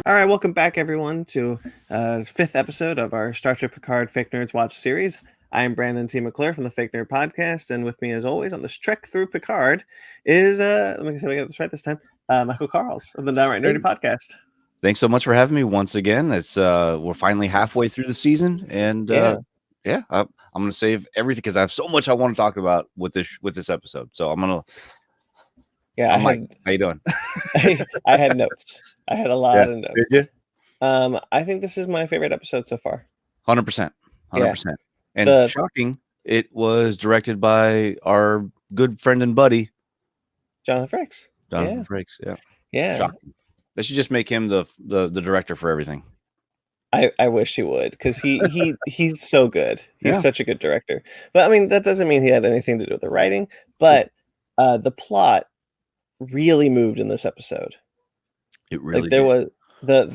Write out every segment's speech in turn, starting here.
All right, welcome back, everyone, to fifth episode of our Star Trek Picard Fake Nerds Watch series. I am Brandon T. McClure from the Fake Nerd Podcast, and with me, as always, on this trek through Picard is, let me see if I get this right this time, Michael Karls of the Downright Nerdy Podcast. Thanks so much for having me once again. It's we're finally halfway through the season, and I'm going to save everything because I have so much I want to talk about with this episode. So I'm gonna. Yeah, Mike, how you doing? I had notes. I had a lot of notes. Did you? I think this is my favorite episode so far. 100%. And shocking, it was directed by our good friend and buddy, Jonathan Frakes. Yeah. Shocking. They should just make him the director for everything. I wish he would, because he's so good. He's such a good director. But I mean, that doesn't mean he had anything to do with the writing. But the plot really moved in this episode. It really there was the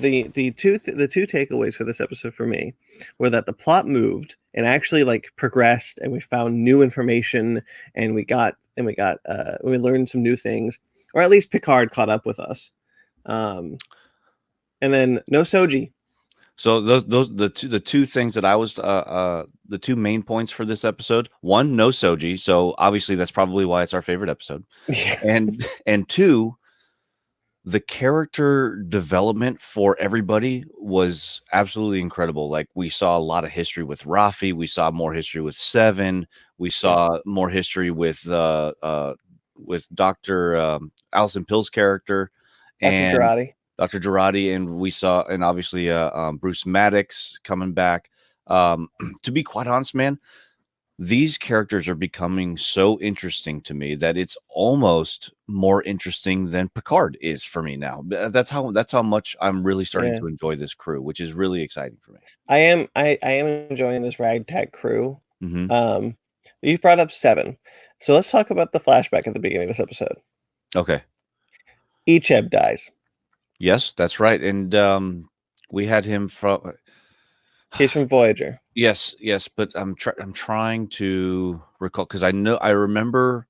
two takeaways for this episode for me were that the plot moved and actually progressed, and we found new information, and we learned some new things, or at least Picard caught up with us. And then no Soji. So the two things that I was the two main points for this episode. One, no Soji. So obviously that's probably why it's our favorite episode. And two, the character development for everybody was absolutely incredible. Like, we saw a lot of history with Rafi. We saw more history with Seven. We saw more history with Dr. Alison Pill's character and Dr. Girardi, and we saw, and obviously Bruce Maddox coming back. To be quite honest, man, these characters are becoming so interesting to me that it's almost more interesting than Picard is for me now. That's how much I'm really starting to enjoy this crew, which is really exciting for me. I am enjoying this ragtag crew. Mm-hmm. You brought up Seven, so let's talk about the flashback at the beginning of this episode. Okay. Icheb dies. Yes, that's right, and we had him from. He's from Voyager. Yes, but I'm trying to recall, because I remember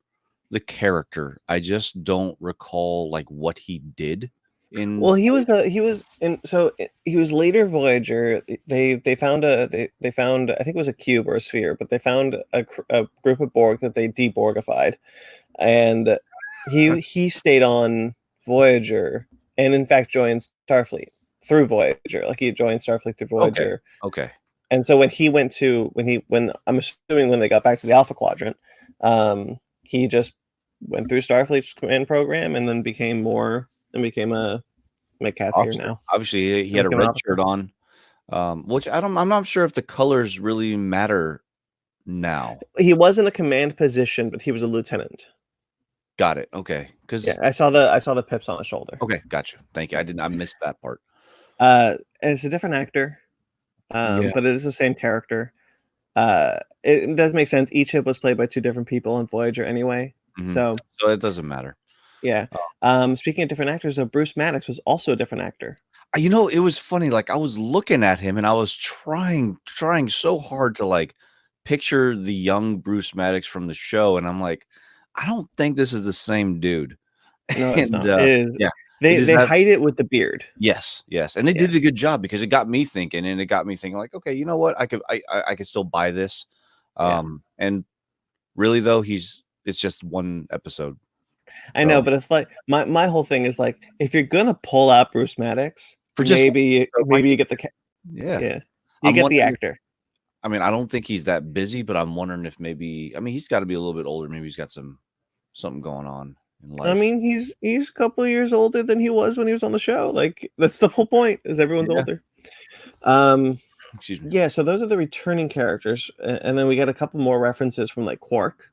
the character. I just don't recall what he did. He was later Voyager. They found I think it was a cube or a sphere, but they found a group of Borg that they deborgified, and he stayed on Voyager, and in fact joined Starfleet through Voyager. He joined Starfleet through Voyager. Okay. And so when I'm assuming when they got back to the Alpha Quadrant, he just went through Starfleet's command program and then became a Cat's here now. Obviously, he had a red shirt on, which I'm not sure if the colors really matter now. He was in a command position, but he was a lieutenant. Got it. Okay. Because I saw the pips on his shoulder. Okay, gotcha. Thank you. I missed that part. And it's a different actor, but it is the same character. It does make sense. Each ship was played by two different people in Voyager anyway, so it doesn't matter. Yeah. Speaking of different actors, Bruce Maddox was also a different actor. It was funny. I was looking at him and I was trying so hard to picture the young Bruce Maddox from the show, and I'm like, I don't think this is the same dude. No, it's not. It is. Yeah. They hide it with the beard. Yes, and they did a good job, because it got me thinking, okay, you know what? I could still buy this. And really though, it's just one episode. I know, but it's my whole thing is if you're gonna pull out Bruce Maddox, maybe you get the you get the actor. I mean, I don't think he's that busy, but I'm wondering if he's got to be a little bit older. Maybe he's got something going on in life. I mean, he's a couple of years older than he was when he was on the show. That's the whole point, is everyone's older. Excuse me. Yeah, so those are the returning characters, and then we got a couple more references from Quark.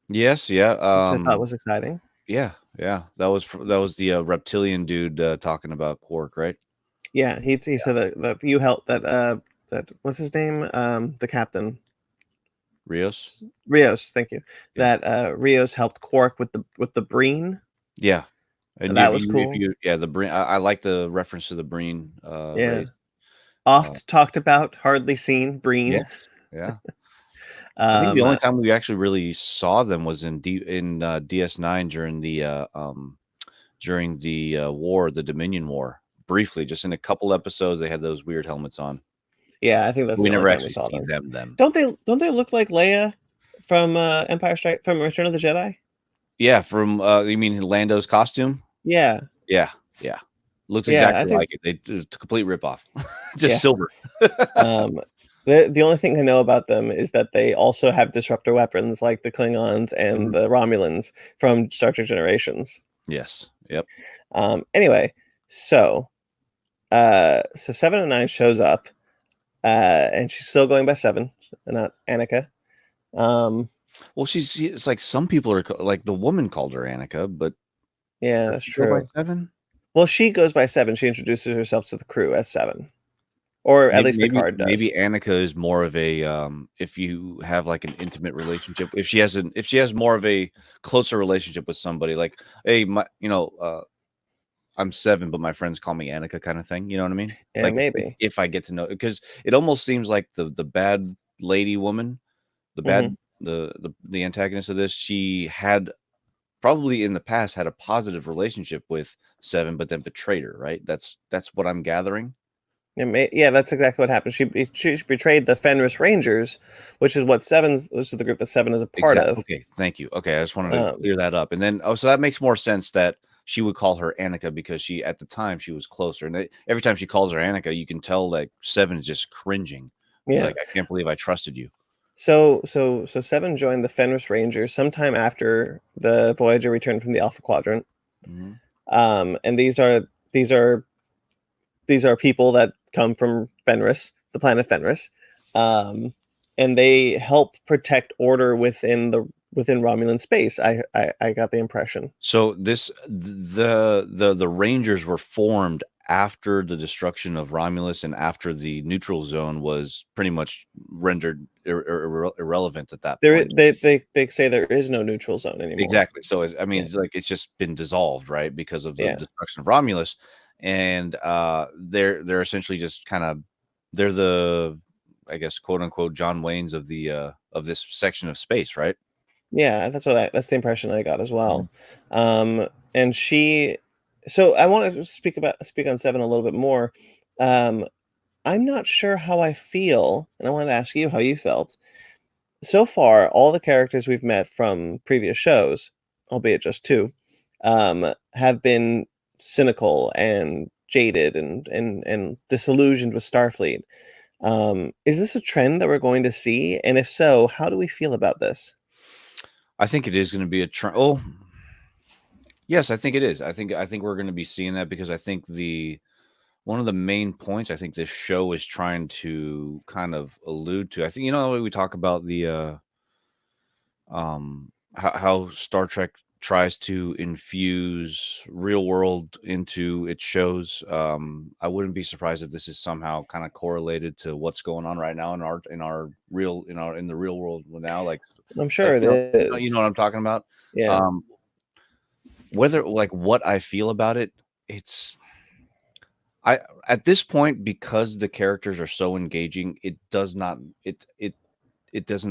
Yes, yeah. Which I thought was exciting. Yeah. That was the reptilian dude talking about Quark, right? Yeah, he said that you helped that what's his name? The captain. Rios, thank you. Yeah. That Rios helped Quark with the Breen. Yeah, and that was cool. The Breen. I like the reference to the Breen. Oft talked about, hardly seen Breen. Yeah. I think the only time we actually really saw them was in DS9 during the war, the Dominion War. briefly, just in a couple episodes, they had those weird helmets on. Yeah, I think that's We the never only time we actually saw see them. them. Don't they look like Leia from from Return of the Jedi? Yeah, from you mean Lando's costume? Yeah. Yeah. Looks Yeah, I exactly think like it. It's a complete ripoff. Just silver. The only thing I know about them is that they also have disruptor weapons like the Klingons and the Romulans from Star Trek Generations. Yes. Yep. Anyway, so 7 and 9 shows up, and she's still going by 7, not Annika. Well, it's like some people are like the woman called her Annika, but yeah, that's true. Go by 7? Well, she goes by 7. She introduces herself to the crew as 7. Or at least Picard does. Maybe Annika is more of a if you have like an intimate relationship, if she has more of a closer relationship with somebody, like, hey, I'm 7, but my friends call me Annika, kind of thing. You know what I mean? Yeah, like maybe. if I get to know, because it almost seems like the bad lady woman, the bad the antagonist of this, she had probably in the past had a positive relationship with 7, but then betrayed her. Right? That's what I'm gathering. Yeah, that's exactly what happened. She betrayed the Fenris Rangers, which is the group that 7 is a part of. Okay, thank you. Okay, I just wanted to clear that up. And then, so that makes more sense that she would call her Annika, because at the time she was closer. And every time she calls her Annika, you can tell like 7 is just cringing. Yeah, like, I can't believe I trusted you. So 7 joined the Fenris Rangers sometime after the Voyager returned from the Alpha Quadrant. And these are people that come from Fenris, the planet Fenris, and they help protect order within Romulan space. I got the impression. So the Rangers were formed after the destruction of Romulus and after the neutral zone was pretty much rendered irrelevant at that point. They say there is no neutral zone anymore. Exactly. So it's just been dissolved, right, because of the destruction of Romulus. And they're essentially just kind of, they're the, I guess, quote unquote, John Waynes of this section of space, right? Yeah, that's the impression I got as well. And so I want to speak on 7 a little bit more. I'm not sure how I feel, and I want to ask you how you felt. So far, all the characters we've met from previous shows, albeit just 2, have been cynical and jaded and disillusioned with Starfleet. Is this a trend that we're going to see? And if so, how do we feel about this? I think it is going to be a trend. Oh, yes, I think it is. I think we're going to be seeing that, because I think one of the main points I think this show is trying to kind of allude to, I think, we talk about the how Star Trek tries to infuse real world into its shows. I wouldn't be surprised if this is somehow kind of correlated to what's going on right now in the real world now. Like, I'm sure it is. You know what I'm talking about? Yeah. Whether, like, what I feel about it, at this point, because the characters are so engaging, it doesn't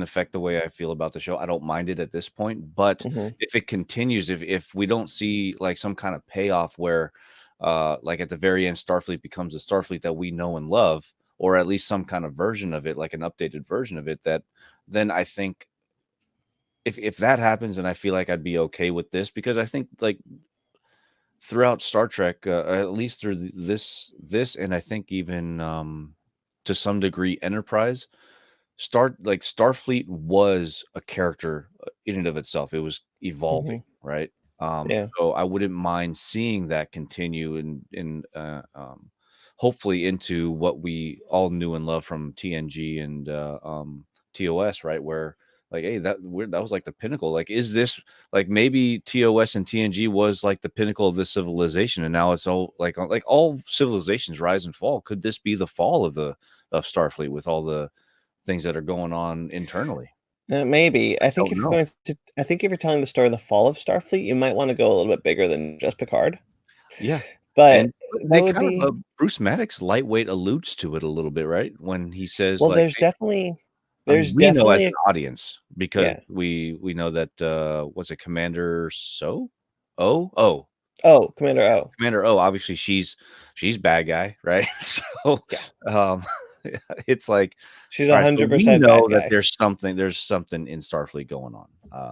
affect the way I feel about the show. I don't mind it at this point, but if it continues, if we don't see like some kind of payoff where, like at the very end, Starfleet becomes the Starfleet that we know and love, or at least some kind of version of it, like an updated version of it, then I think if that happens, then I feel like I'd be okay with this, because I think like throughout Star Trek, at least through this, and I think even to some degree Enterprise, Starfleet was a character in and of itself. It was evolving, right? So I wouldn't mind seeing that continue in hopefully into what we all knew and loved from TNG and TOS, right? Where like, hey, that was like the pinnacle. Like, is this like maybe TOS and TNG was like the pinnacle of this civilization, and now it's all like all civilizations rise and fall. Could this be the fall of Starfleet with all the things that are going on internally? Maybe. I think if you're telling the story of the fall of Starfleet, you might want to go a little bit bigger than just Picard. Yeah, but Bruce Maddox lightweight alludes to it a little bit, right? When he says, "Well, like, there's definitely we know as an audience, because we know that what's it, Commander Oh, Commander O. Commander O, obviously she's bad guy, right? So Yeah. it's like, She's all right, so we 100% know bad that guy. there's something in Starfleet going on.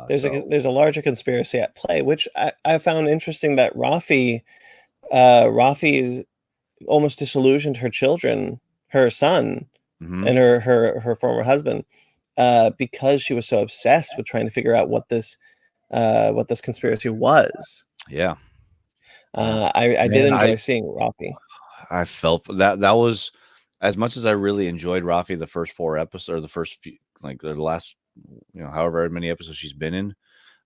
There's a larger conspiracy at play, which I found interesting that Rafi's almost disillusioned her children, her son, and her former husband, because she was so obsessed with trying to figure out what this conspiracy was. Yeah. I did enjoy seeing Rafi. I felt that was, as much as I really enjoyed Rafi the first 4 episodes, or the first few, like the last, however many episodes she's been in,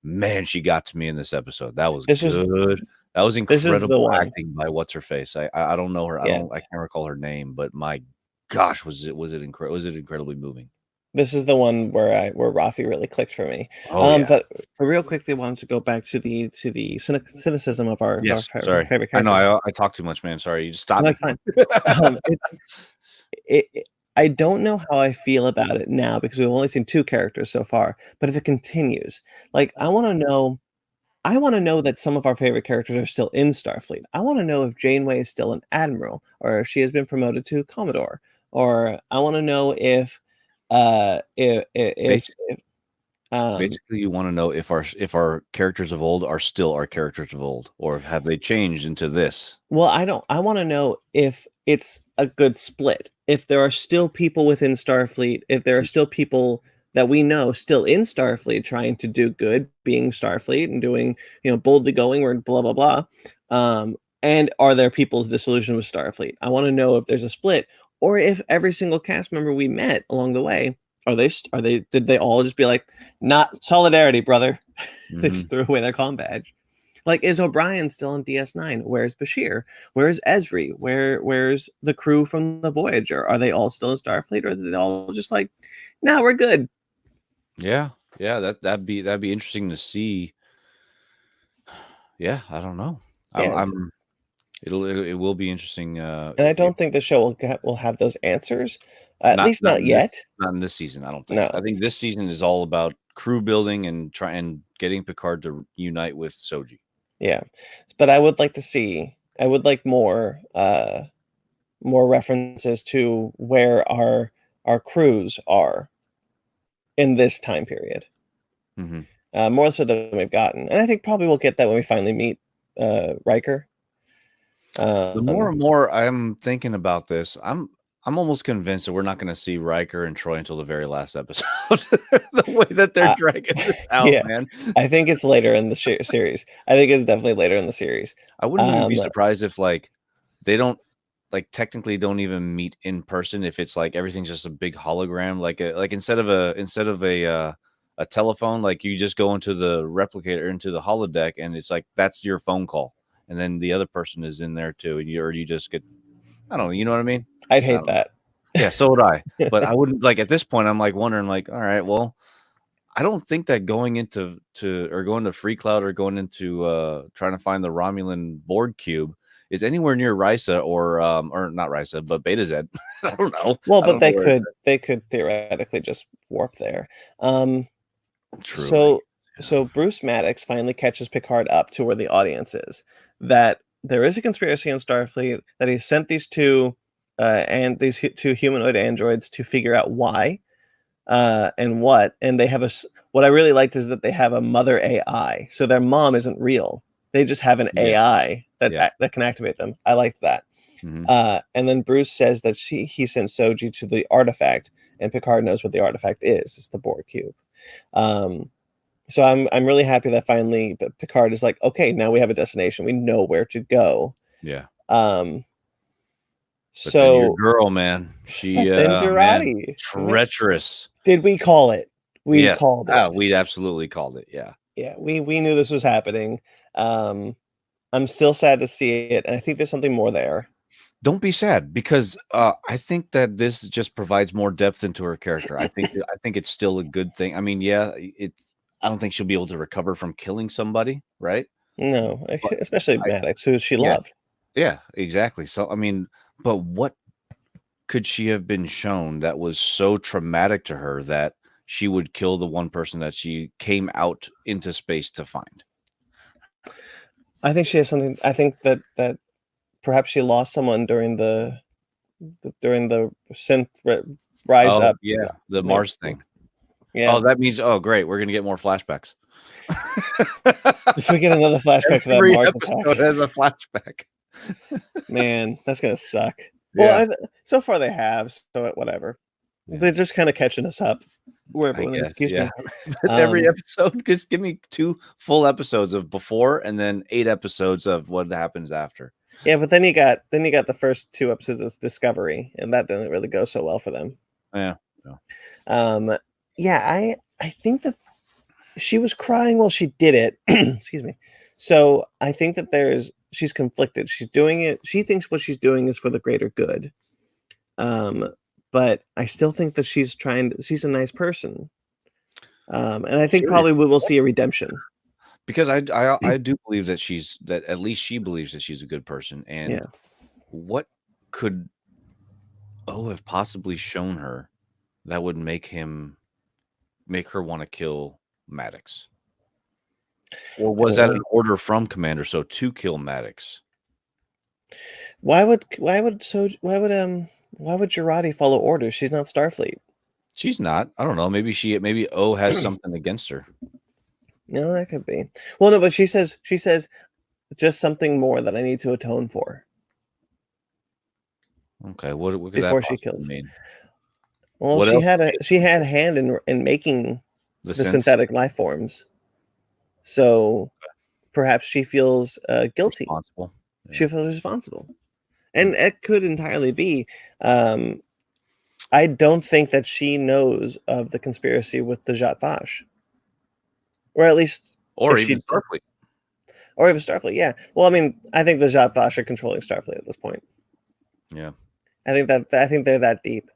man, she got to me in this episode. That was good. That was incredible acting by what's her face. I don't know her. I can't recall her name, but my gosh, was it incredibly moving. This is the one where Rafi really clicked for me. But real quickly, I wanted to go back to the cynicism of our favorite character. I know I talk too much, man. Sorry, you just stop me. Fine. I don't know how I feel about it now because we've only seen 2 characters so far. But if it continues, like I want to know that some of our favorite characters are still in Starfleet. I want to know if Janeway is still an admiral, or if she has been promoted to Commodore, or I want to know if basically you want to know if our characters of old are still our characters of old, or have they changed into this? Well, I want to know if it's a good split, if there are still people within Starfleet, if there are still people that we know still in Starfleet trying to do good, being Starfleet and doing, boldly going, or blah blah blah, and are there people disillusioned with Starfleet? I want to know if there's a split, or if every single cast member we met along the way, did they all just be like, not solidarity, brother? They just threw away their comm badge. Like, is O'Brien still on DS9? Where's Bashir? Where's Esri? Where's the crew from the Voyager? Are they all still in Starfleet, or are they all just like, no, we're good? Yeah, that'd be interesting to see. Yeah, I don't know. It will be interesting. And I don't think the show will have those answers. At least not yet. Not in this season, I don't think. No. I think this season is all about crew building and getting Picard to unite with Soji. Yeah, but I would like more references to where our crews are in this time period. More so than we've gotten, and I think probably we'll get that when we finally meet Riker. The more and more I'm thinking about this, I'm almost convinced that we're not going to see Riker and Troy until the very last episode. The way that they're dragging this out, man. I think it's later in the series. I think it's definitely later in the series. I wouldn't even be surprised if they don't technically don't even meet in person. If it's everything's just a big hologram, instead of a telephone, you just go into the replicator, into the holodeck, and it's that's your phone call. And then the other person is in there too, and you just get, I don't know, you know what I mean? I'd hate that. Yeah, so would I. But I wouldn't at this point. I'm wondering, all right, well, I don't think that going into going to Free Cloud or going into trying to find the Romulan Borg cube is anywhere near Risa or not Risa, but Beta Z. I don't know. Well, but they could theoretically just warp there. True. So Bruce Maddox finally catches Picard up to where the audience is. That there is a conspiracy in Starfleet, that he sent these two humanoid androids to figure out why and what. And they have what I really liked is that they have a mother AI. So their mom isn't real. They just have an AI that can activate them. I like that. And then Bruce says that he sent Soji to the artifact, and Picard knows what the artifact is. It's the Borg cube. So I'm really happy that finally Picard is like, okay, now we have a destination. We know where to go. Yeah. But so your girl, man, she treacherous. Did we call it? We called it. We absolutely called it. Yeah. Yeah. We knew this was happening. I'm still sad to see it, and I think there's something more there. Don't be sad, because I think that this just provides more depth into her character. I think it's still a good thing. I mean, I don't think she'll be able to recover from killing somebody, right? No, especially Maddox, who she loved. Yeah, exactly. So, I mean, but what could she have been shown that was so traumatic to her that she would kill the one person that she came out into space to find? I think she has something. I think that perhaps she lost someone during the synth rise up. Yeah, the Mars thing. Yeah. Oh, that means great, we're gonna get more flashbacks. If we get another flashback to that Every Mars episode attack, has a flashback. man, that's gonna suck. Yeah. Well, so far they have, so whatever. Yeah. They're just kind of catching us up. Where I everyone is. guess, Excuse yeah. me. Every episode, just give me 2 full episodes of before and then 8 episodes of what happens after. Yeah, but then you got the first 2 episodes of Discovery, and that didn't really go so well for them. Yeah. Yeah, I think that she was crying while she did it. Excuse me. So I think that she's conflicted. She's doing it. She thinks what she's doing is for the greater good. But I still think that she's a nice person. And I think probably we will see a redemption. Because I do believe that at least she believes that she's a good person. And what could O have possibly shown her that would make her want to kill Maddox? Or was that an order from Commander So to kill Maddox? Why would Jurati follow orders? She's not Starfleet. She's not. I don't know. Maybe O has something against her. No, that could be. Well, no, but she says just something more that I need to atone for. Okay, what could before that she kills mean? Well, she had a hand in making the synthetic life forms. So perhaps she feels guilty. Responsible. Yeah. She feels responsible. And it could entirely be. I don't think that she knows of the conspiracy with the Zhat Vash. Or at least... Or even Starfleet. Or even Starfleet, yeah. Well, I mean, I think the Zhat Vash are controlling Starfleet at this point. Yeah. I think they're that deep.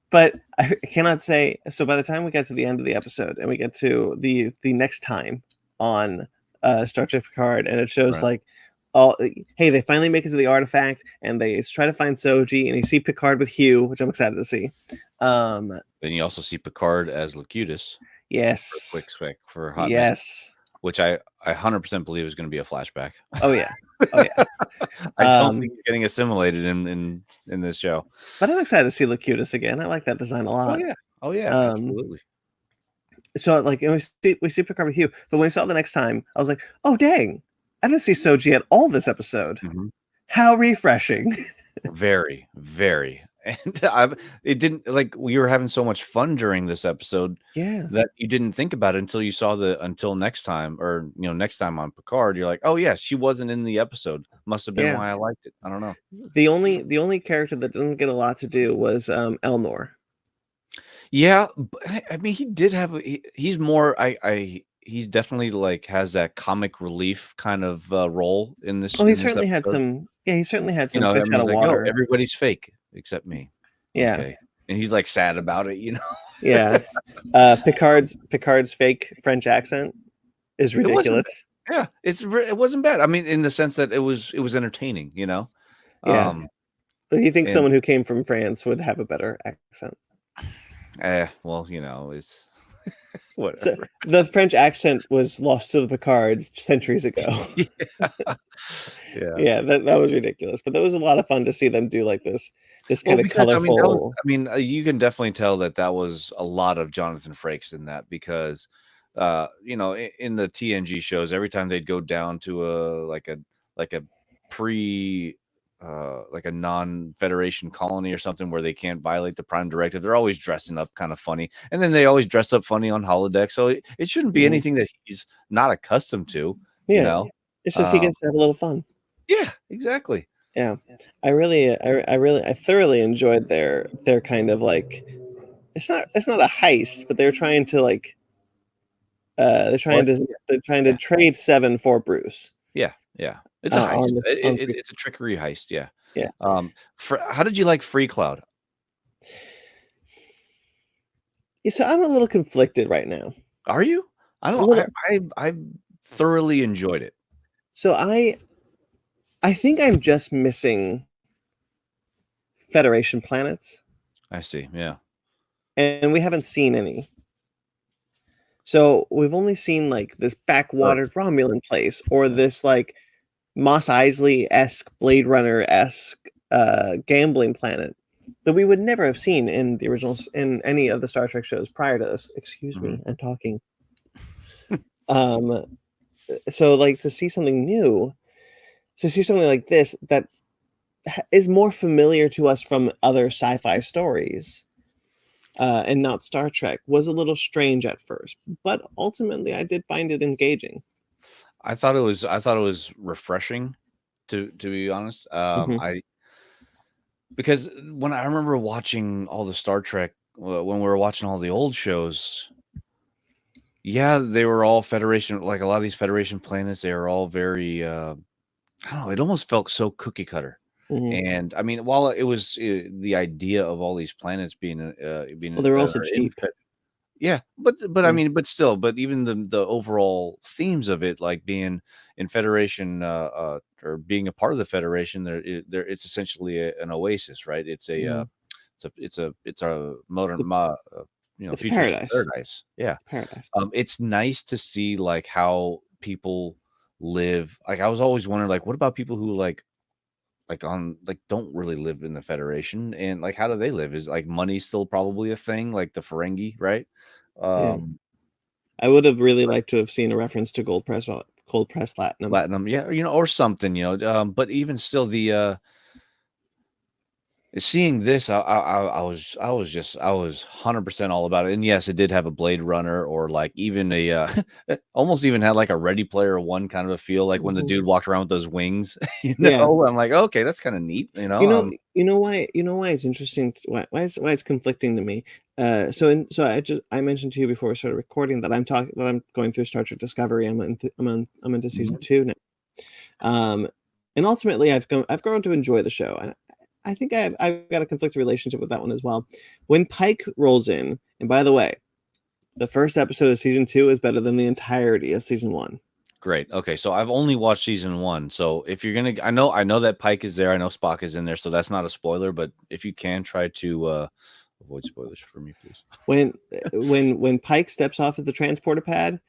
But I cannot say... So by the time we get to the end of the episode, and we get to the next time on Star Trek Picard, and it shows like... hey, they finally make it to the artifact, and they try to find Soji, and you see Picard with Hugh, which I'm excited to see. Then you also see Picard as Locutus. Yes. For quick spec for Hot. Yes. Which I 100% believe is going to be a flashback. Oh yeah. Oh yeah. I don't think he's getting assimilated in this show. But I'm excited to see Locutus again. I like that design a lot. Oh yeah. Absolutely. So like, and we see Picard with Hugh, but when we saw it the next time, I was like, oh dang. I didn't see Soji at all this episode. Mm-hmm. How refreshing. Very, very. And it didn't, like, we were having so much fun during this episode that you didn't think about it until you saw until next time, or next time on Picard, you're like, oh yeah, she wasn't in the episode. Must have been why I liked it. I don't know. The only character that didn't get a lot to do was Elnor. Yeah, I mean, he did have he's more he's definitely like has that comic relief kind of role in this. Oh, he certainly had some. Yeah, he certainly had some fish out of water. Oh, everybody's fake except me. Yeah, okay. And he's like sad about it, Yeah, Picard's fake French accent is ridiculous. It wasn't bad. I mean, in the sense that it was entertaining, Yeah, but you think someone who came from France would have a better accent? Well, it's. Whatever. So the French accent was lost to the Picards centuries ago. Yeah, that was ridiculous. But that was a lot of fun to see them do like this kind of colorful. You can definitely tell that was a lot of Jonathan Frakes in that, because in the TNG shows, every time they'd go down to a non-Federation colony or something where they can't violate the Prime Directive, they're always dressing up kind of funny, and then they always dress up funny on holodeck. So it shouldn't be anything that he's not accustomed to. It's just he gets to have a little fun. Yeah, exactly. Yeah, I thoroughly enjoyed their kind of like, it's not a heist, but they're trying to like they're trying to trade Seven for Bruce. Yeah. It's a heist. It's a trickery heist. Yeah. How did you like Free Cloud? Yeah, so I'm a little conflicted right now. Are you? I don't. I thoroughly enjoyed it. So I think I'm just missing Federation planets. I see. Yeah. And we haven't seen any. So we've only seen like this backwatered Romulan place or this like Mos Eisley-esque, Blade Runner-esque gambling planet that we would never have seen in the originals in any of the Star Trek shows prior to this. Excuse me, I'm talking. So like to see something new, to see something like this that is more familiar to us from other sci-fi stories and not Star Trek was a little strange at first, but ultimately I did find it engaging. I thought it was refreshing, to be honest. Because when I remember watching all the Star Trek, when we were watching all the old shows, yeah, they were all Federation. Like a lot of these Federation planets, they are all very. I don't know. It almost felt so cookie cutter. And I mean, while it was the idea of all these planets being well, they're also cheap. Yeah, but I mean, but still, but even the overall themes of it, like being in Federation or being a part of the Federation, it's essentially an oasis, right? It's a it's a modern it's futuristic paradise. Yeah, paradise. It's nice to see like how people live. Like I was always wondering, like, what about people who don't really live in the Federation, and like how do they live? Is like money still probably a thing, like the Ferengi, right? I would have really liked to have seen a reference to cold press Latinum, yeah, or something, but even still, the seeing this, I was 100% all about it. And yes, it did have a Blade Runner, or like even it almost even had like a Ready Player One kind of a feel, like when the dude walked around with those wings. I'm like, okay, that's kind of neat. You know why it's interesting. Why it's conflicting to me. I mentioned to you before we started recording that I'm going through Star Trek Discovery. I'm into season 2 now. And ultimately I've grown to enjoy the show. And I think I've got a conflicted relationship with that one as well. When Pike rolls in, and by the way, the first episode of season 2 is better than the entirety of season 1. Great. Okay, so I've only watched season 1. So if you're gonna, I know that Pike is there. I know Spock is in there, so that's not a spoiler. But if you can, try to avoid spoilers for me, please. When Pike steps off at the transporter pad,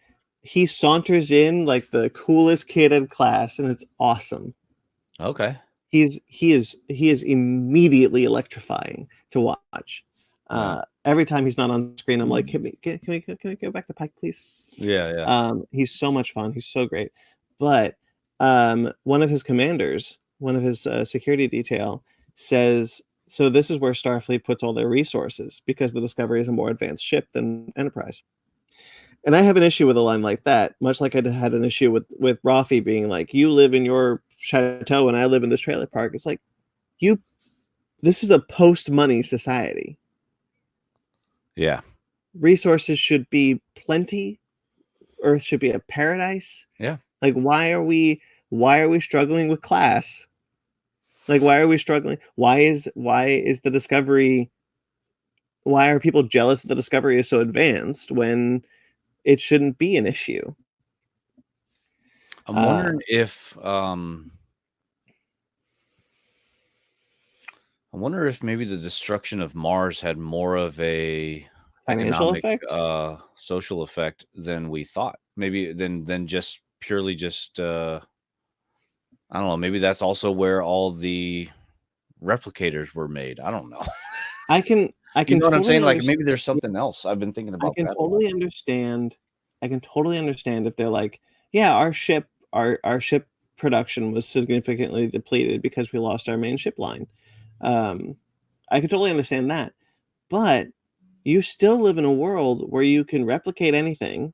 he saunters in like the coolest kid in class, and it's awesome. Okay. He is immediately electrifying to watch. Every time he's not on screen, I'm like, can we go back to Pike, please? Yeah. He's so much fun. He's so great. But one of his commanders, one of his security detail, says, so this is where Starfleet puts all their resources because the Discovery is a more advanced ship than Enterprise. And I have an issue with a line like that, much like I had an issue with Rafi being like, you live in your chateau and I live in this trailer park. It's like, this is a post-money society. Yeah. Resources should be plenty. Earth should be a paradise. Yeah. Like, why are we struggling with class? Like, why are we struggling? Why is the Discovery? Why are people jealous that the Discovery is so advanced when it shouldn't be an issue? I'm wondering if maybe the destruction of Mars had more of a financial economic, effect, social effect than we thought. Maybe than just purely just I don't know. Maybe that's also where all the replicators were made. I don't know. I can You know what I'm saying? Like maybe understand. there's something else. I've been thinking about I can that. totally understand. I can totally understand if they're like, yeah, our ship production was significantly depleted because we lost our main ship line. I can totally understand that, but you still live in a world where you can replicate anything,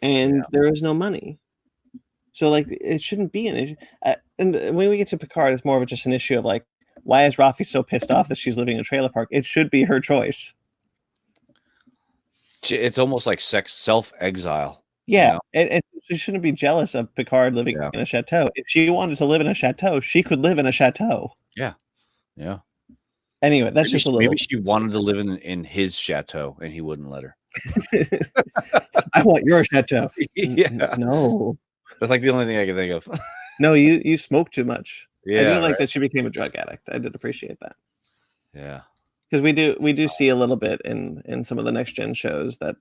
and there is no money. So like, it shouldn't be an issue. And when we get to Picard, it's more of just an issue of like, why is Rafi so pissed off that she's living in a trailer park? It should be her choice. It's almost like self-exile. Yeah, and she shouldn't be jealous of Picard living in a chateau. If she wanted to live in a chateau, she could live in a chateau. Yeah. Anyway, that's just a little. Maybe she wanted to live in his chateau, and he wouldn't let her. I want your chateau. Yeah. No. That's like the only thing I can think of. No, you smoke too much. Yeah, I do like that she became a drug addict. I did appreciate that. Yeah. Because we do see a little bit in some of the next gen shows that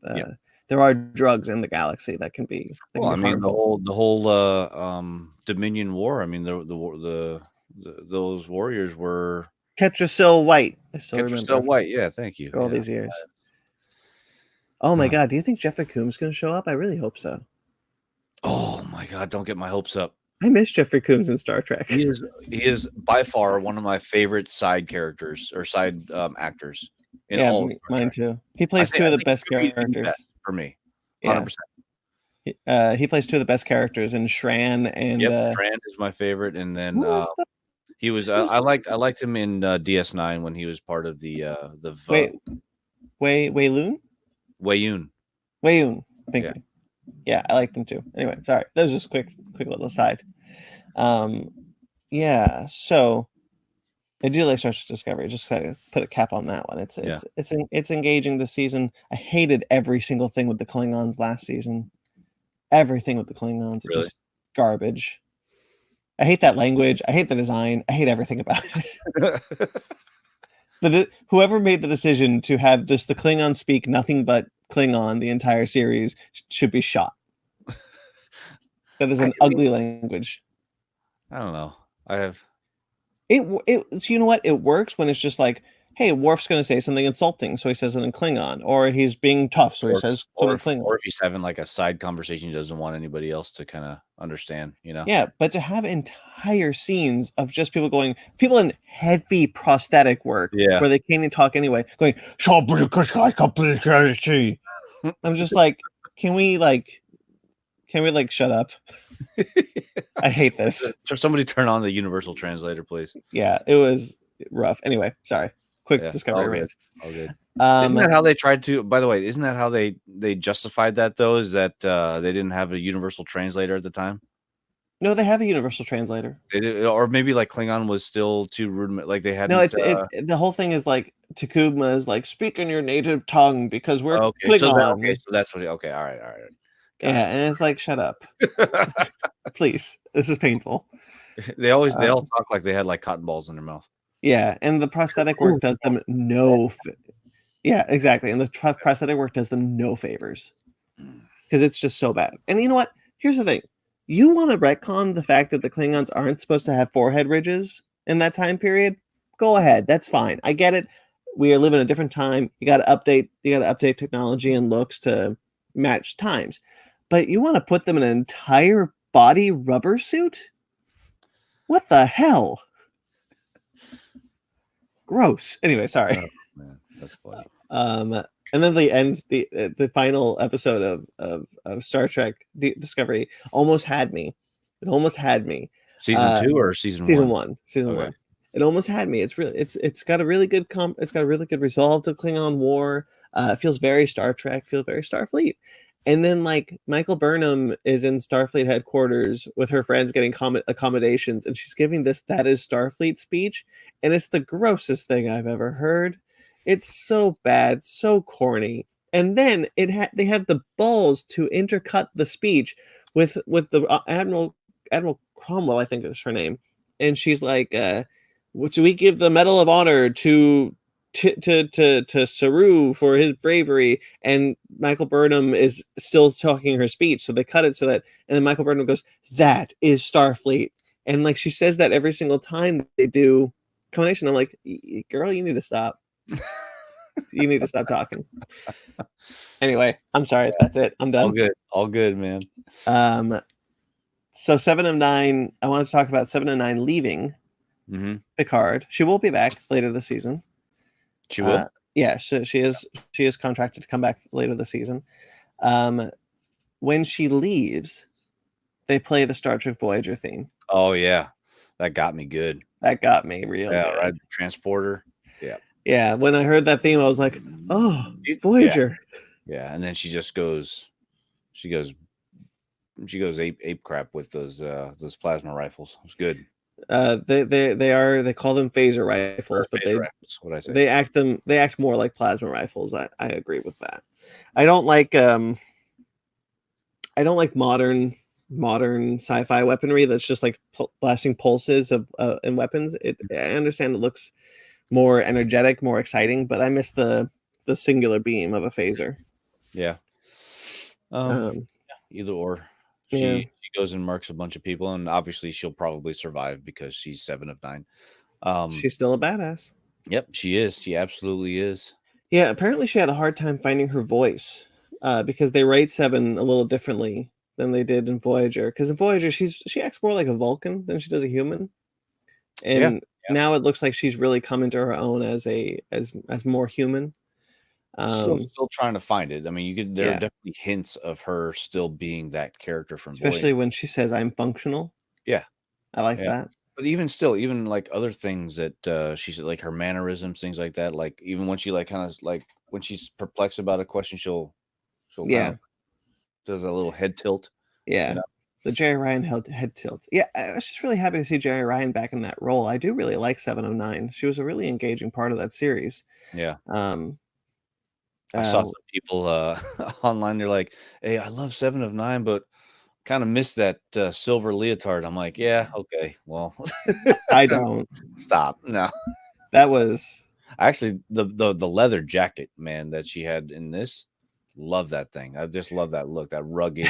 there are drugs in the galaxy that can be Well, I mean, harmful. the whole Dominion War. I mean, those warriors were Ketrasil White. I still remember White. Yeah, thank you. for all Yeah. these years. Oh my God! Do you think Jeffrey Combs going to show up? I really hope so. Oh my God! Don't get my hopes up. I miss Jeffrey Combs in Star Trek. He is by far one of my favorite side characters or side actors. Mine too. He plays two of the best characters for me. 100%. He plays two of the best characters in Shran and. Shran is my favorite, and then he was. I liked him in DS9 when he was part of the Wei-Lun. Wei-Yun. Thank you. Yeah, I liked him too. Anyway, sorry. That was just a quick little aside. Yeah, so I do like Star Trek Discovery. Just kind of put a cap on that one. It's engaging this season. I hated every single thing with the Klingons last season. Everything with the Klingons. It's just garbage. I hate that language. I hate the design. I hate everything about it. Whoever made the decision to have just the Klingons speak nothing but Klingon the entire series should be shot. That is an ugly language. I don't know. I have it. So you know what? It works when it's just like, hey, Worf's going to say something insulting, so he says it in Klingon, or he's being tough, so he says something in Klingon. Or if he's having like a side conversation he doesn't want anybody else to kind of understand, you know? Yeah, but to have entire scenes of just people in heavy prosthetic work, where they can't even talk anyway, going, I'm just like, can we shut up? I hate this. Somebody turn on the universal translator, please. Yeah, it was rough. Anyway, sorry. Quick Discovery rant. All good. Isn't that how they tried to? By the way, isn't that how they justified that though? Is that they didn't have a universal translator at the time? No, they have a universal translator. They did, or maybe like Klingon was still too rude. Like they had. No, the whole thing is like Takuma is like, speak in your native tongue because we're Klingon. So that's what. Okay, all right. And it's like, shut up, please. This is painful. They all talk like they had like cotton balls in their mouth. Yeah, and the prosthetic work does them no. Yeah, exactly, and the prosthetic work does them no favors because it's just so bad. And you know what? Here's the thing: you want to retcon the fact that the Klingons aren't supposed to have forehead ridges in that time period? Go ahead, that's fine. I get it. We are living a different time. You got to update. You got to update technology and looks to match times. But you want to put them in an entire body rubber suit? What the hell? Gross. Anyway, sorry. Oh, man, that's funny. And then the final episode of Star Trek Discovery almost had me. It almost had me. Season 2 or season 1? Season 1. It almost had me. It's got a really good it's got a really good resolve to Klingon War. It feels very Star Trek. Feels very Starfleet. And then, like, Michael Burnham is in Starfleet headquarters with her friends getting accommodations, and she's giving "That is Starfleet" speech, and it's the grossest thing I've ever heard. It's so bad, so corny. And then they had the balls to intercut the speech with the Admiral Cromwell, I think is her name, and she's like, "Do we give the Medal of Honor to Saru for his bravery?" And Michael Burnham is still talking her speech, so they cut it so that, and then Michael Burnham goes, "That is Starfleet," and like she says that every single time they do combination. I'm like, girl, you need to stop. You need to stop talking. Anyway, I'm sorry. That's it. I'm done. All good, man. So 7 of 9. I want to talk about 7 of 9 leaving Picard. She will be back later this season. She will. Yeah, she is contracted to come back later this season. When she leaves, they play the Star Trek Voyager theme. Oh yeah, that got me good. That got me real good. Right. Transporter. Yeah. Yeah. When I heard that theme, I was like, "Oh, Voyager." Yeah, and then she just goes. She goes ape crap with those plasma rifles. It's good. They call them phaser rifles, but rifles, what I say. They act more like plasma rifles. I agree with that. I don't like modern sci-fi weaponry that's just like blasting pulses of in weapons. I understand it looks more energetic, more exciting, but I miss the singular beam of a phaser. Yeah. Um, Either or. yeah, She goes and murks a bunch of people, and obviously she'll probably survive because she's 7 of 9. she's still a badass. Yep, she is. She absolutely is. Yeah, apparently she had a hard time finding her voice because they write Seven a little differently than they did in Voyager. Because in Voyager, she acts more like a Vulcan than she does a human, Yeah. and now it looks like she's really coming to her own as more human. Still trying to find it. I mean, there are Yeah, definitely hints of her still being that character from especially Voyager. when she says, "I'm functional." Yeah, I like yeah. that. But even still, even like other things that she said, like her mannerisms, things like that. Like even when she like kind of like when she's perplexed about a question, she'll kind Yeah, of does a little head tilt. You yeah. know? The Jerry Ryan head tilt. Yeah, I was just really happy to see Jerry Ryan back in that role. I do really like 709. She was a really engaging part of that series. Yeah. Um, I saw uh, some people online. They're like, "Hey, I love 7 of 9, but kind of missed that silver leotard." I'm like, "Yeah, okay, well, I don't. stop." No, That was actually, the leather jacket, man, that she had in this, love that thing. I just love that look, that rugged.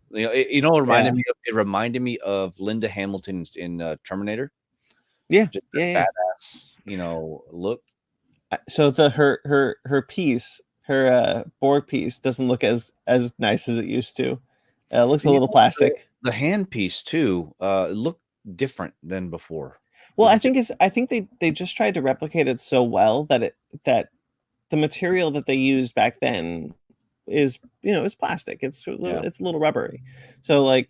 What yeah, reminded me of? It reminded me of Linda Hamilton in Terminator. yeah, Just yeah, that yeah. badass, look. So her piece, her board piece doesn't look as nice as it used to. It looks a And little plastic. the handpiece too, looked different than before. Well, Was I it just think they just tried to replicate it so well that the material that they used back then is plastic. yeah, It's a little rubbery. So like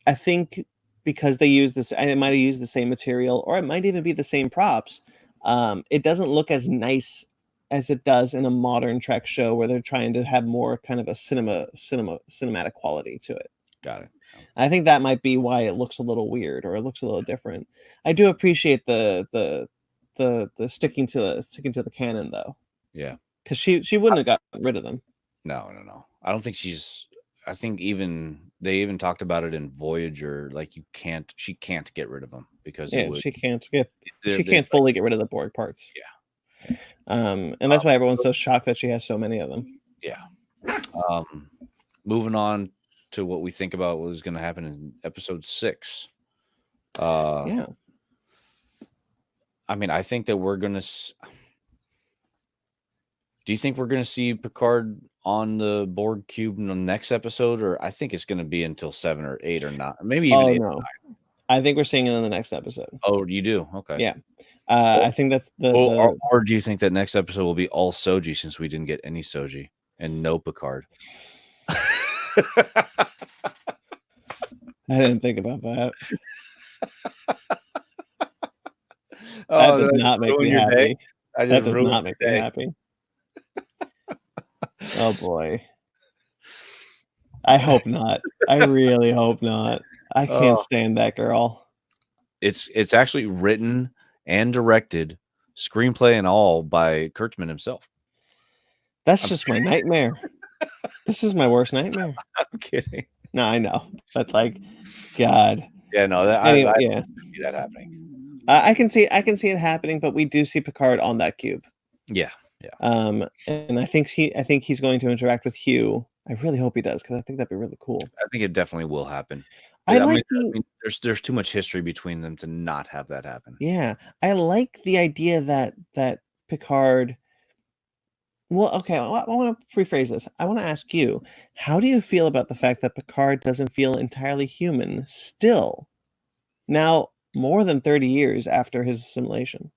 I think because they use this, and it might have used the same material, or it might even be the same props. It doesn't look as nice as it does in a modern Trek show where they're trying to have more kind of a cinematic quality to it. got it. I think that might be why it looks a little weird or it looks a little different. I do appreciate the sticking to the canon though, Yeah. because she wouldn't have gotten rid of them. No. I don't think I think they even talked about it in Voyager. Like she can't get rid of them because it Yeah, would. she They're can't like, fully get rid of the Borg parts. yeah. And that's why everyone's so shocked that she has so many of them. Yeah. Moving on to what we think about what is going to happen in episode 6. Yeah. I mean, I think that we're going to. Do you think we're going to see Picard on the Borg cube in the next episode, or I think it's going to be until 7 or 8 or not, maybe even 8 or 9. I think we're seeing it in the next episode. Oh, you do? Okay. Yeah. I think that's or do you think that next episode will be all Soji since we didn't get any Soji and no Picard? I didn't think about that. That does not make me happy. That does not make me happy. Oh boy. I hope not. I really hope not. I can't stand that girl. It's actually written and directed, screenplay and all, by Kurtzman himself. That's just my nightmare. This is my worst nightmare. I'm kidding. No, I know, but like, God. Yeah, no. Anyway, I yeah, see that happening. I can see it happening, but we do see Picard on that cube. Yeah. And I think he's going to interact with Hugh. I really hope he does because I think that'd be really cool. I think it definitely will happen. I mean, there's too much history between them to not have that happen. Yeah, I like the idea that Picard. Well, okay, I want to rephrase this. I want to ask you, how do you feel about the fact that Picard doesn't feel entirely human still? Now, more than 30 years after his assimilation.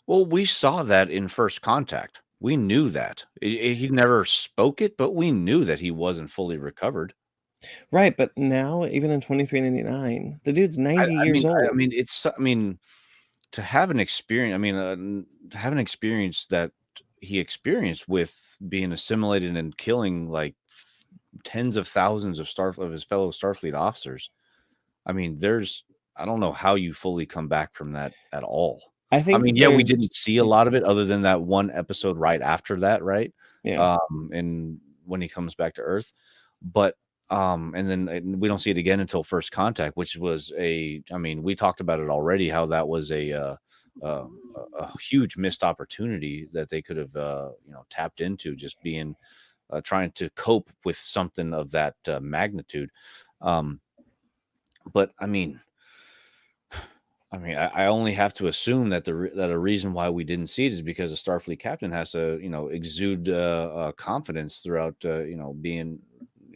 Well, we saw that in First Contact. We knew that. He never spoke it, but we knew that he wasn't fully recovered. Right, but now, even in 2399, the dude's 90 years old. I mean, to have an experience, that he experienced with being assimilated and killing like tens of thousands of his fellow Starfleet officers. I mean, I don't know how you fully come back from that at all. We didn't see a lot of it other than that one episode right after that, right? Yeah. And when he comes back to Earth, but and then we don't see it again until First Contact, which was we talked about it already, how that was a huge missed opportunity that they could have tapped into, just being trying to cope with something of that magnitude. But I mean, I only have to assume that that a reason why we didn't see it is because the Starfleet captain has to, exude confidence throughout, being,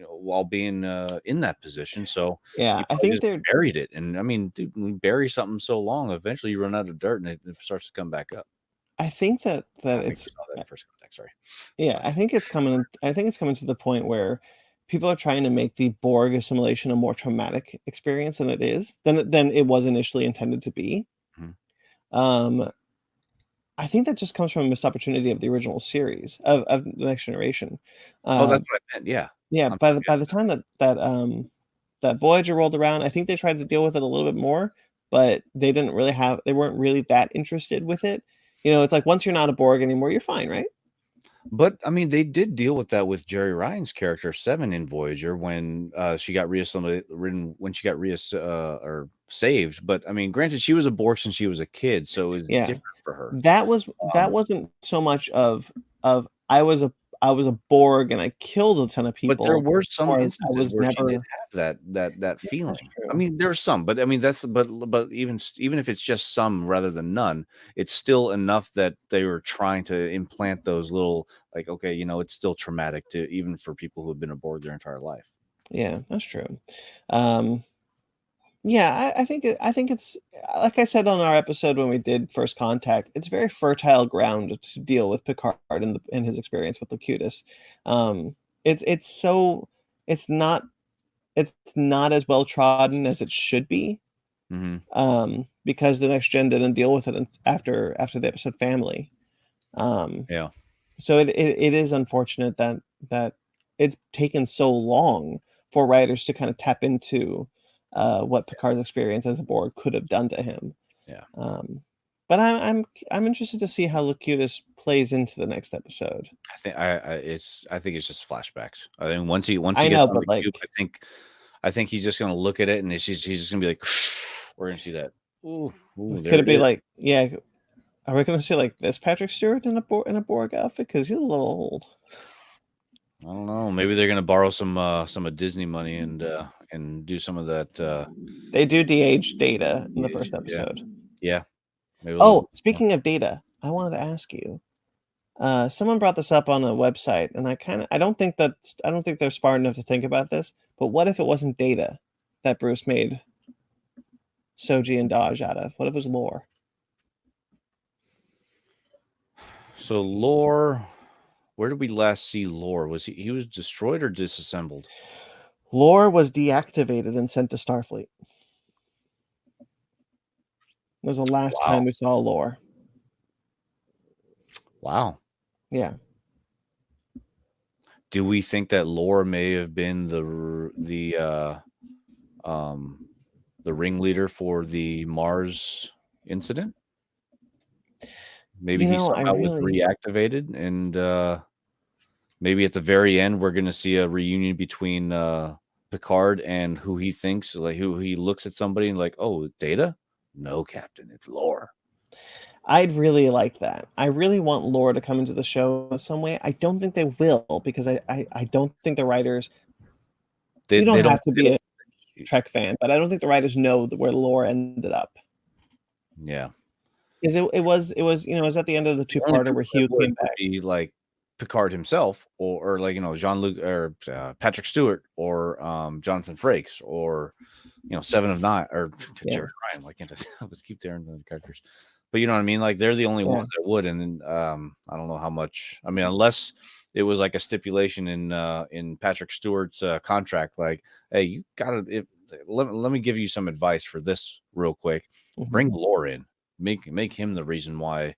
while being in that position. So Yeah, he I probably think just they're. buried it. And I mean, dude, when you bury something so long, eventually you run out of dirt and it starts to come back up. I think that I think it's. we saw that in first contact. Sorry. Yeah, I think it's coming. I think it's coming to the point where people are trying to make the Borg assimilation a more traumatic experience than it is than it was initially intended to be. Mhm. I think that just comes from a missed opportunity of the original series of the Next Generation. Oh, that's what I meant. Yeah. Yeah, by the time that Voyager rolled around, I think they tried to deal with it a little bit more, but they weren't really that interested with it. It's like once you're not a Borg anymore, you're fine, right? But I mean, they did deal with that with Jerry Ryan's character Seven in Voyager when she got reassembled, when she got or saved. But I mean, granted, she was a Borg since she was a kid, so it was Yeah. different for her. That wasn't so much of I was a Borg and I killed a ton of people. But there were some or I instances was where she never. did have that feeling. true. I mean, there are some, but I mean, but even if it's just some rather than none, it's still enough that they were trying to implant those little, like, okay, it's still traumatic even for people who have been aboard their entire life. Yeah, that's true. Yeah, I think it's like I said on our episode when we did First Contact. It's very fertile ground to deal with Picard and his experience with Locutus. It's not as well trodden as it should be. Mm-hmm. Because the Next Gen didn't deal with it after the episode Family. Yeah. So it is unfortunate that it's taken so long for writers to kind of tap into what Picard's experience as a Borg could have done to him. Yeah. But I'm interested to see how Locutus plays into the next episode. I think it's just flashbacks. I think once he gets know, on but the cube, I think he's just gonna look at it and he's just gonna be like, we're gonna see that. Ooh, could it be like, yeah? Are we gonna see like this Patrick Stewart in a Borg outfit? Because he's a little old. I don't know. Maybe they're gonna borrow some of Disney money and do some of that. They do de-age Data in the first episode. Yeah. Oh, speaking of Data, I wanted to ask you. Someone brought this up on a website, and I don't think they're smart enough to think about this. But what if it wasn't Data that Bruce made Soji and Daj out of? What if it was Lore? So Lore, where did we last see Lore? Was he was destroyed or disassembled? Lore was deactivated and sent to Starfleet. It was the last time we saw Lore. Wow. Yeah. Do we think that Lore may have been the ringleader for the Mars incident? Maybe he somehow was reactivated, and maybe at the very end we're going to see a reunion between Picard and who he thinks, like who he looks at somebody and like, oh, Data? No, Captain, it's Lore. I'd really like that. I really want Lore to come into the show in some way. I don't think they will, because I don't think the writers. You don't have to be a Trek fan, but I don't think the writers know where Lore ended up. Yeah, because it was at the end of the two-parter where Hugh came back. Be like Picard himself, or like Jean-Luc or Patrick Stewart, or Jonathan Frakes, or Seven of Nine, or Jerry Ryan. Why can't I always keep tearing the characters? But you know what I mean? Like they're the only ones that would, and I don't know how much. I mean, unless it was like a stipulation in Patrick Stewart's contract, like, hey, you gotta. Let me give you some advice for this real quick. Mm-hmm. Bring Lore in. Make him the reason why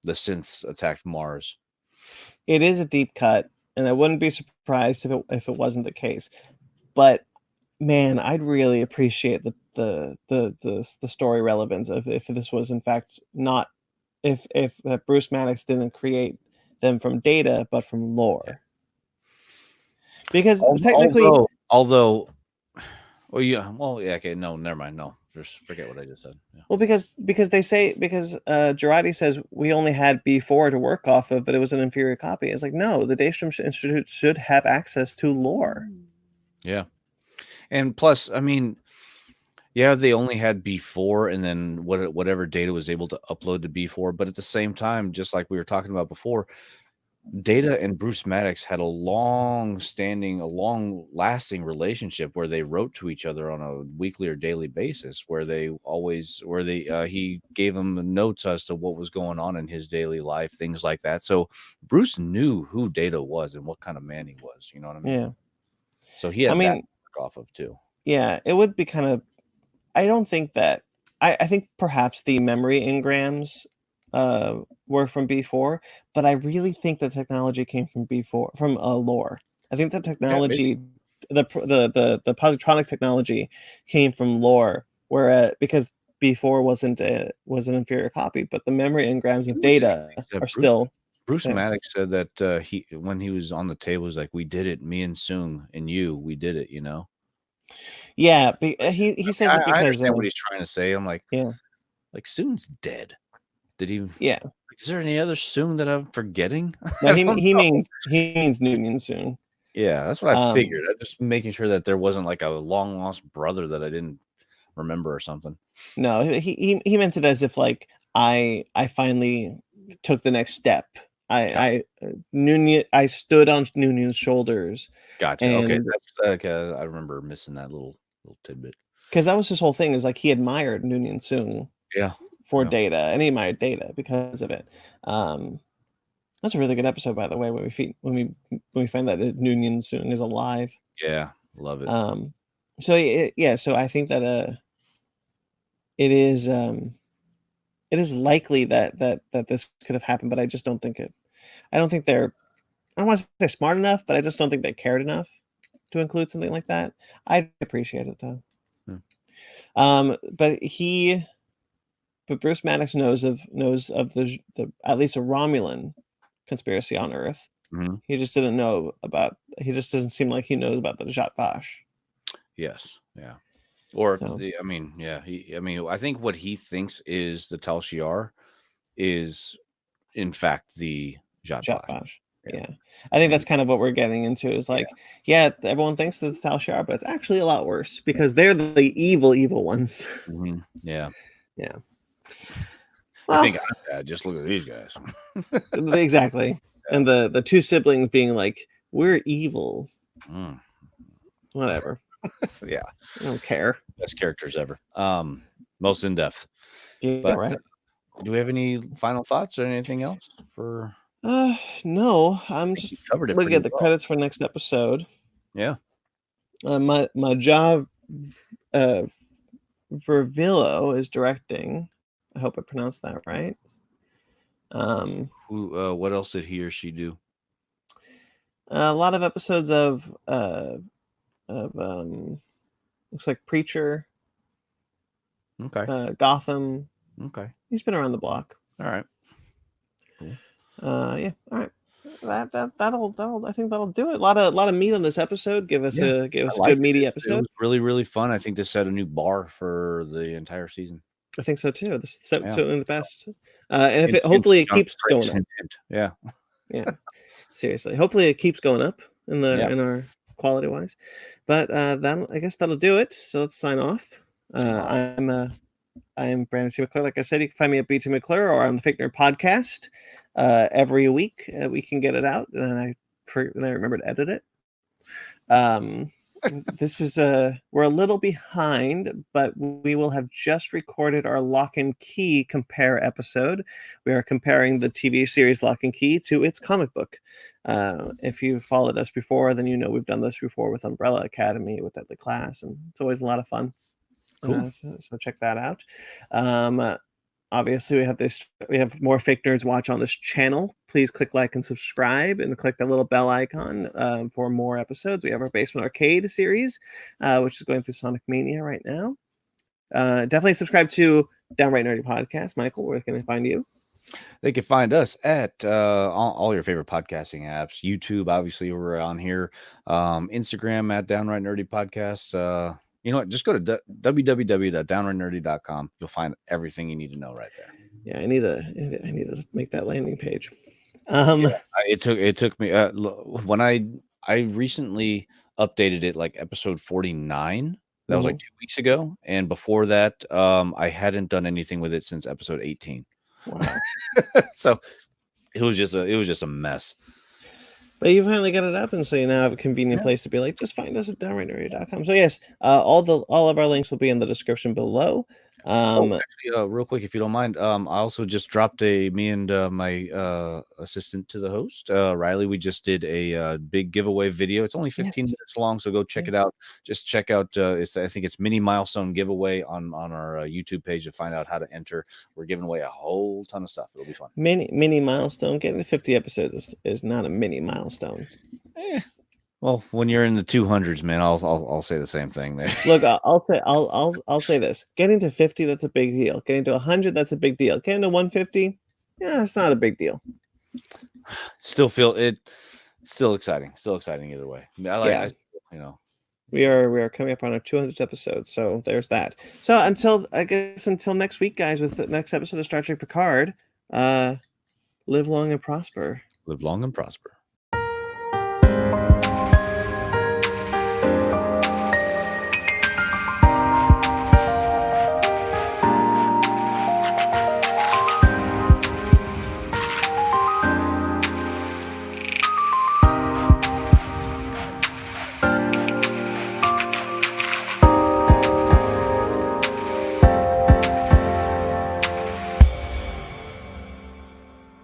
the synths attacked Mars. It is a deep cut, and I wouldn't be surprised if it wasn't the case. But man, I'd really appreciate the story relevance of if this was in fact not if Bruce Maddox didn't create them from Data but from Lore. Because technically, although okay, no, never mind, no, Just forget what I just said. Yeah. Well, because Girardi says we only had B4 to work off of, but it was an inferior copy. It's like, no, the Daystrom Institute should have access to lore. Yeah. And plus, I mean, yeah, they only had B4 and then whatever data was able to upload to B4. But at the same time, just like we were talking about before, Data and Bruce Maddox had a long-lasting relationship where they wrote to each other on a weekly or daily basis, where he gave him notes as to what was going on in his daily life, things like that. So Bruce knew who Data was and what kind of man he was. You know what I mean? Yeah. So he had that to work off of too. Yeah, it would be kind of. I don't think that. I think perhaps the memory engrams were from B4, but I really think the technology came from B4 from lore. I think the technology, the positronic technology, came from lore, because B4 wasn't was an inferior copy, but the memory engrams of Data are still. Bruce Maddox said that when he was on the table, was like, "We did it, me and Soong and you, we did it," you know. Yeah, he says it because I understand what he's trying to say. I'm like, yeah, like Soong's dead. Did he? Yeah. Is there any other Soong that I'm forgetting? No, he means Noonien Soong. Yeah, that's what I figured. I'm just making sure that there wasn't like a long lost brother that I didn't remember or something. No, he meant it as if like I finally took the next step. I stood on Noonien's shoulders. Gotcha. Okay, that's I remember missing that little tidbit. Because that was his whole thing, is like he admired Noonien Soong. Yeah. For Data, and he admired Data because of it. That's a really good episode, by the way. When we find that Noonien Soong is alive. Yeah, love it. So I think that it is likely that this could have happened, but I just don't think it. I don't think they're. I don't want to say smart enough, but I just don't think they cared enough to include something like that. I'd appreciate it though. But Bruce Maddox knows of the at least a Romulan conspiracy on Earth. Mm-hmm. He just didn't know about. He just doesn't seem like he knows about the Zhat Vash. Yes. Yeah. Or I mean, yeah. I think what he thinks is the Tal Shiar is, in fact, the Zhat Vash. Yeah. I think that's kind of what we're getting into. Is like, everyone thinks that it's Tal Shiar, but it's actually a lot worse because they're the evil ones. Mm-hmm. Yeah. Yeah. Well, you think I'm bad? Just look at these guys. Exactly. Yeah. And the two siblings being like, we're evil. Whatever. Yeah. I don't care. Best characters ever. Most in depth. Yeah, but, right. Do we have any final thoughts or anything else for? No. I'm just looking at the credits for next episode. Yeah. My job Vervillo is directing. I hope I pronounced that right. What else did he or she do? A lot of episodes of looks like Preacher. Okay. Gotham. Okay. He's been around the block. All right. Cool. Yeah. All right. That'll I think that'll do it. A lot of meat on this episode. Give us a good meaty episode. It was really, really fun. I think this set a new bar for the entire season. I think so too. This is certainly the best. And if hopefully it keeps going up. Yeah. Yeah. Seriously. Hopefully it keeps going up in our quality wise. But I guess that'll do it. So let's sign off. I'm Brandon C. McClure. Like I said, you can find me at BT McClure or on the FakeNerd Podcast. Every week we can get it out, and I remember to edit it. This is we're a little behind, but we will have just recorded our Lock and Key compare episode. We are comparing the TV series Lock and Key to its comic book. If you've followed us before, then you know we've done this before with Umbrella Academy, with Deadly Class, and it's always a lot of fun. Cool. So check that out. Obviously, we have more Fake Nerds watch on this channel. Please click like and subscribe, and click that little bell icon for more episodes. We have our Basement Arcade series, which is going through Sonic Mania right now. Definitely subscribe to Downright Nerdy Podcast. Michael, where can they find you? They can find us at all your favorite podcasting apps. YouTube, obviously, we're on here. Instagram at Downright Nerdy Podcast. You know what? Just go to www.downrightnerdy.com. You'll find everything you need to know right there. Yeah, I need to make that landing page. It took me when I recently updated it, like episode 49. That was like 2 weeks ago, and before that, I hadn't done anything with it since episode 18. Wow. So it was just a mess. But you finally got it up, and so you now have a convenient place to be like, just find us at downrightnerdy.com. So yes, all of our links will be in the description below. Actually, real quick, if you don't mind, I also just dropped me and my assistant to the host, Riley. We just did a big giveaway video. It's only 15 minutes long, so go check it out. Just check out. I think it's mini milestone giveaway on our YouTube page to find out how to enter. We're giving away a whole ton of stuff. It'll be fun. Mini milestone. Getting to 50 episodes is not a mini milestone. Well, when you're in the 200s, man, I'll say the same thing there. Look, I'll say this: getting to 50, that's a big deal. Getting to 100, that's a big deal. Getting to 150, yeah, it's not a big deal. Still feel it. Still exciting. Still exciting either way. We are coming up on our 200th episode, so there's that. So until next week, guys, with the next episode of Star Trek Picard, live long and prosper. Live long and prosper.